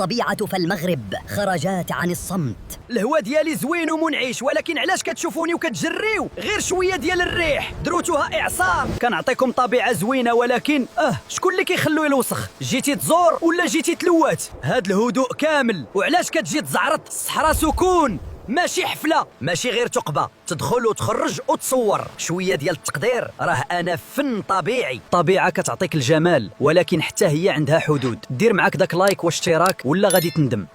الطبيعة فالمغرب خرجات عن الصمت. الهوا ديالي زوين ومنعش، ولكن علاش كتشوفوني وكتجريو؟ غير شويه ديال الريح دروتوها اعصار. كنعطيكم طبيعه زوينه، ولكن شكون اللي كيخلو الوسخ؟ جيتي تزور ولا جيتي تلوات؟ هاد الهدوء كامل وعلاش كتجي تزعرط؟ الصحراء سكون، ماشي حفله، ماشي غير تقبه تدخل وتخرج وتصور. شويه ديال التقدير، راه انا فن طبيعي. طبيعه كتعطيك الجمال، ولكن حتى هي عندها حدود. دير معاك داك لايك واشتراك ولا غادي تندم.